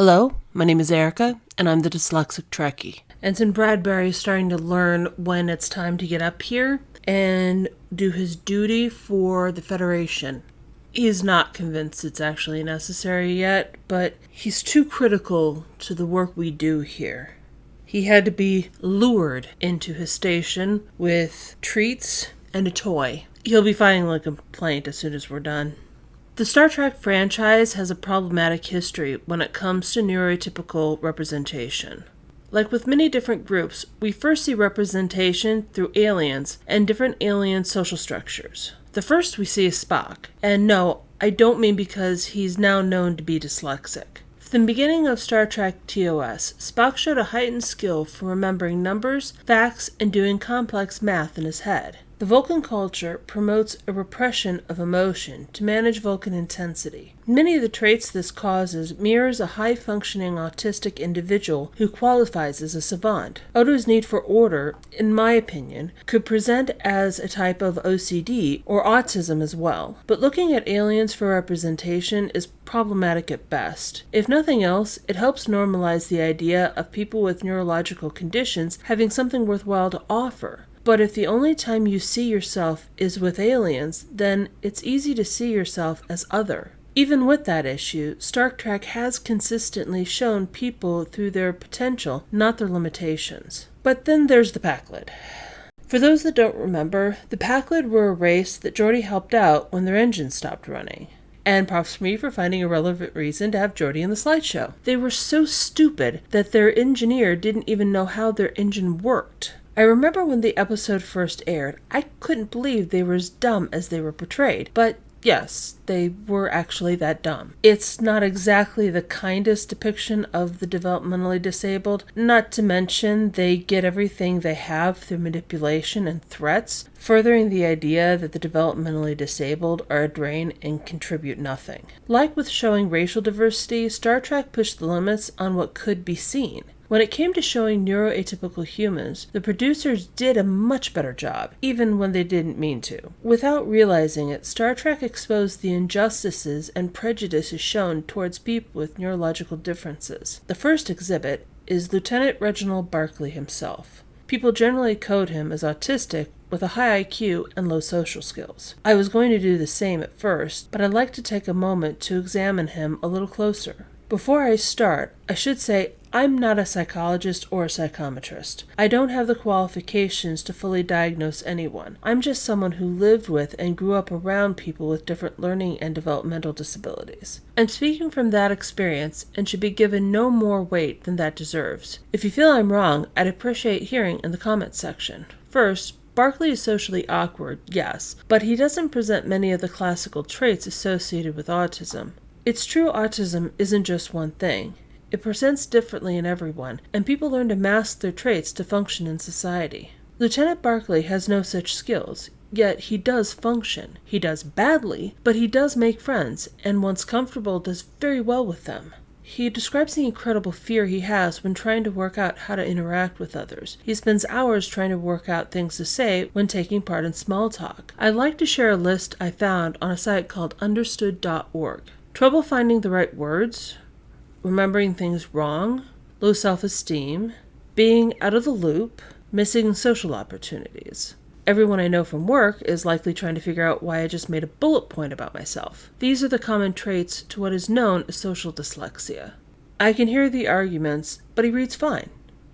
Hello, my name is Erica, and I'm the dyslexic Trekkie. Ensign Bradbury is starting to learn when it's time to get up here and do his duty for the Federation. He is not convinced it's actually necessary yet, but he's too critical to the work we do here. He had to be lured into his station with treats and a toy. He'll be filing a complaint as soon as we're done. The Star Trek franchise has a problematic history when it comes to neuroatypical representation. Like with many different groups, we first see representation through aliens and different alien social structures. The first we see is Spock, and no, I don't mean because he's now known to be dyslexic. From the beginning of Star Trek TOS, Spock showed a heightened skill for remembering numbers, facts, and doing complex math in his head. The Vulcan culture promotes a repression of emotion to manage Vulcan intensity. Many of the traits this causes mirrors a high-functioning autistic individual who qualifies as a savant. Odo's need for order, in my opinion, could present as a type of OCD or autism as well. But looking at aliens for representation is problematic at best. If nothing else, it helps normalize the idea of people with neurological conditions having something worthwhile to offer. But if the only time you see yourself is with aliens, then it's easy to see yourself as other. Even with that issue, Star Trek has consistently shown people through their potential, not their limitations. But then there's the Packlet. For those that don't remember, the Packlet were a race that Geordi helped out when their engine stopped running. And props for me for finding a relevant reason to have Geordi in the slideshow. They were so stupid that their engineer didn't even know how their engine worked. I remember when the episode first aired, I couldn't believe they were as dumb as they were portrayed, but yes, they were actually that dumb. It's not exactly the kindest depiction of the developmentally disabled, not to mention they get everything they have through manipulation and threats, furthering the idea that the developmentally disabled are a drain and contribute nothing. Like with showing racial diversity, Star Trek pushed the limits on what could be seen. When it came to showing neuroatypical humans, the producers did a much better job, even when they didn't mean to. Without realizing it, Star Trek exposed the injustices and prejudices shown towards people with neurological differences. The first exhibit is Lieutenant Reginald Barkley himself. People generally code him as autistic with a high IQ and low social skills. I was going to do the same at first, but I'd like to take a moment to examine him a little closer. Before I start, I should say I'm not a psychologist or a psychometrist. I don't have the qualifications to fully diagnose anyone. I'm just someone who lived with and grew up around people with different learning and developmental disabilities. I'm speaking from that experience and should be given no more weight than that deserves. If you feel I'm wrong, I'd appreciate hearing in the comments section. First, Barkley is socially awkward, yes, but he doesn't present many of the classical traits associated with autism. It's true autism isn't just one thing. It presents differently in everyone, and people learn to mask their traits to function in society. Lieutenant Barkley has no such skills, yet he does function. He does badly, but he does make friends, and once comfortable does very well with them. He describes the incredible fear he has when trying to work out how to interact with others. He spends hours trying to work out things to say when taking part in small talk. I'd like to share a list I found on a site called understood.org. Trouble finding the right words, remembering things wrong, low self-esteem, being out of the loop, missing social opportunities. Everyone I know from work is likely trying to figure out why I just made a bullet point about myself. These are the common traits to what is known as social dyslexia. I can hear the arguments, but he reads fine.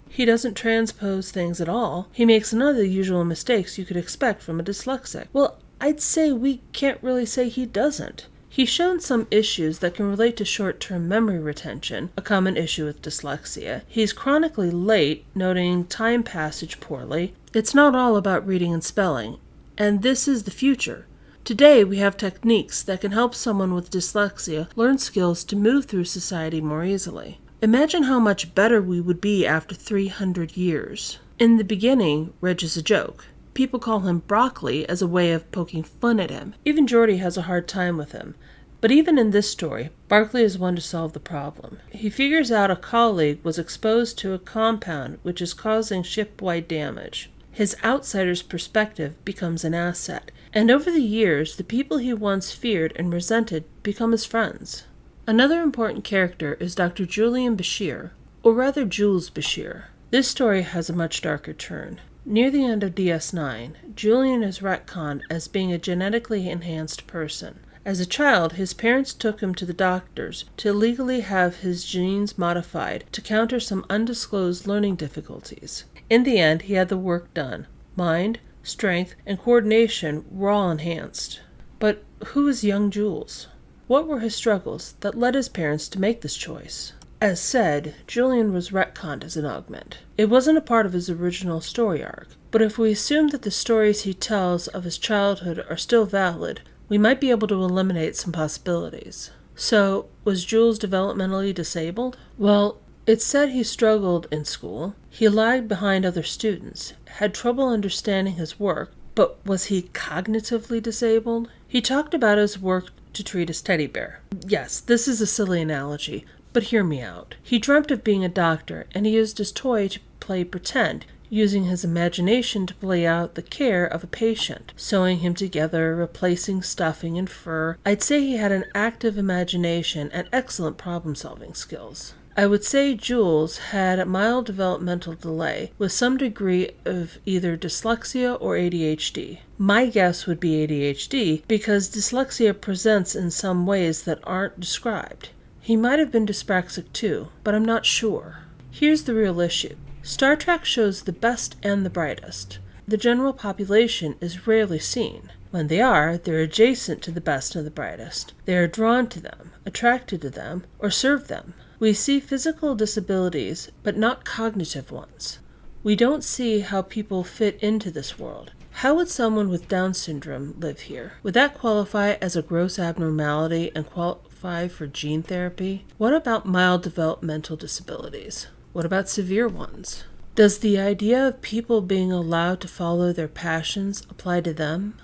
He doesn't transpose things at all. He makes none of the usual mistakes you could expect from a dyslexic. Well, I'd say we can't really say he doesn't. He's shown some issues that can relate to short-term memory retention, a common issue with dyslexia. He's chronically late, noting time passage poorly. It's not all about reading and spelling, and this is the future. Today, we have techniques that can help someone with dyslexia learn skills to move through society more easily. Imagine how much better we would be after 300 years. In the beginning, Reg is a joke. People call him Broccoli as a way of poking fun at him. Even Geordi has a hard time with him. But even in this story, Barkley is one to solve the problem. He figures out a colleague was exposed to a compound which is causing ship-wide damage. His outsider's perspective becomes an asset, and over the years, the people he once feared and resented become his friends. Another important character is Dr. Julian Behear, or rather Jules Behear. This story has a much darker turn. Near the end of DS9, Julian is retconned as being a genetically enhanced person. As a child, his parents took him to the doctors to legally have his genes modified to counter some undisclosed learning difficulties. In the end, he had the work done. Mind, strength, and coordination were all enhanced. But who is young Jules? What were his struggles that led his parents to make this choice? As said, Julian was retconned as an augment. It wasn't a part of his original story arc, but if we assume that the stories he tells of his childhood are still valid, we might be able to eliminate some possibilities. So, was Jules developmentally disabled? Well, it's said he struggled in school. He lagged behind other students, had trouble understanding his work, but was he cognitively disabled? He talked about his work to treat his teddy bear. Yes, this is a silly analogy, but hear me out. He dreamt of being a doctor, and he used his toy to play pretend, using his imagination to play out the care of a patient, sewing him together, replacing stuffing and fur. I'd say he had an active imagination and excellent problem-solving skills. I would say Jules had a mild developmental delay with some degree of either dyslexia or ADHD. My guess would be ADHD because dyslexia presents in some ways that aren't described. He might have been dyspraxic too, but I'm not sure. Here's the real issue. Star Trek shows the best and the brightest. The general population is rarely seen. When they are, they're adjacent to the best and the brightest. They are drawn to them, attracted to them, or serve them. We see physical disabilities, but not cognitive ones. We don't see how people fit into this world. How would someone with Down syndrome live here? Would that qualify as a gross abnormality and qualify for gene therapy? What about mild developmental disabilities? What about severe ones? Does the idea of people being allowed to follow their passions apply to them?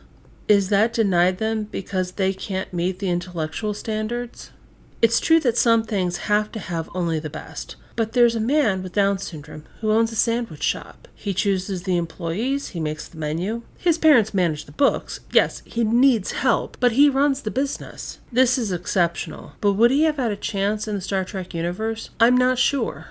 Is that denied them because they can't meet the intellectual standards? It's true that some things have to have only the best, but there's a man with Down syndrome who owns a sandwich shop. He chooses the employees, he makes the menu. His parents manage the books. Yes, he needs help, but he runs the business. This is exceptional, but would he have had a chance in the Star Trek universe? I'm not sure.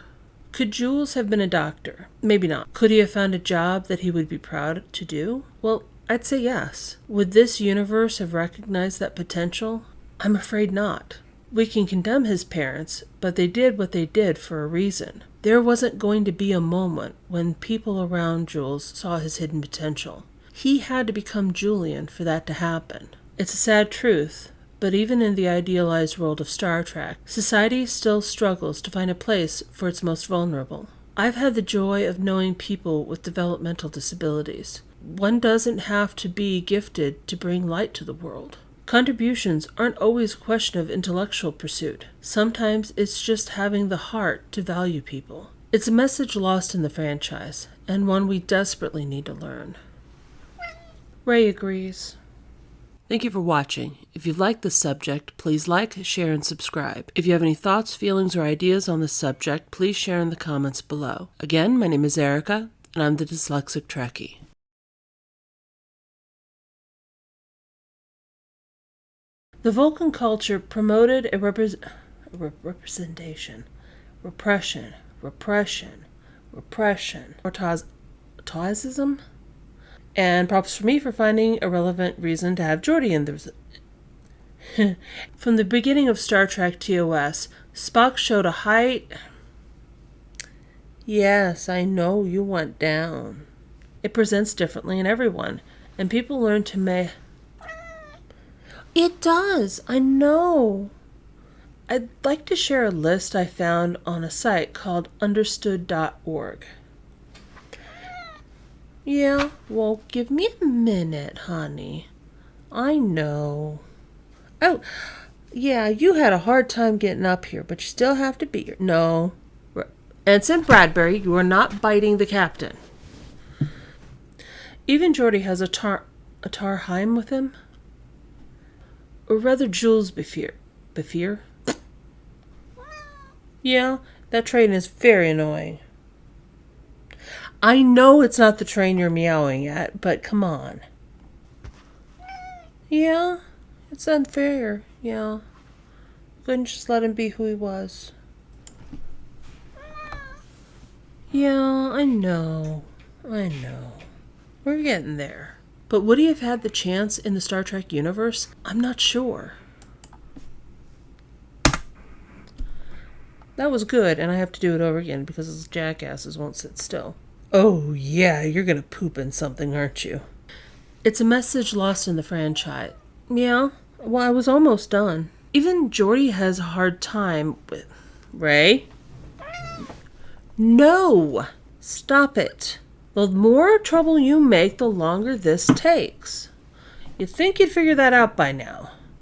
Could Jules have been a doctor? Maybe not. Could he have found a job that he would be proud to do? Well, I'd say yes. Would this universe have recognized that potential? I'm afraid not. We can condemn his parents, but they did what they did for a reason. There wasn't going to be a moment when people around Jules saw his hidden potential. He had to become Julian for that to happen. It's a sad truth, but even in the idealized world of Star Trek, society still struggles to find a place for its most vulnerable. I've had the joy of knowing people with developmental disabilities. One doesn't have to be gifted to bring light to the world. Contributions aren't always a question of intellectual pursuit. Sometimes it's just having the heart to value people. It's a message lost in the franchise, and one we desperately need to learn. Ray agrees. Thank you for watching. If you like this subject, please like, share, and subscribe. If you have any thoughts, feelings, or ideas on this subject, please share in the comments below. Again, my name is Erica, and I'm the Dyslexic Trekkie. The Vulcan culture promoted a representation, repression, autism, and props for me for finding a relevant reason to have Geordi in the... From the beginning of Star Trek TOS, Spock showed a height... Yes, I know you went down. It presents differently in everyone, and people learn to It does, I know. I'd like to share a list I found on a site called understood.org. Yeah, well, give me a minute, honey. I know. Oh, yeah, you had a hard time getting up here, but you still have to be here. No. Ensign Bradbury, you are not biting the captain. Even Geordi has a Tarheim with him. Or rather, Jules Behear. Behear? Yeah, that train is very annoying. I know it's not the train you're meowing at, but come on. Yeah, it's unfair, yeah. Couldn't just let him be who he was. Yeah, I know. We're getting there. But would he have had the chance in the Star Trek universe? I'm not sure. That was good, and I have to do it over again because those jackasses won't sit still. Oh, yeah, you're gonna poop in something, aren't you? It's a message lost in the franchise. Yeah, well, I was almost done. Even Geordi has a hard time with... Ray? No! Stop it. The more trouble you make, the longer this takes. You'd think you'd figure that out by now.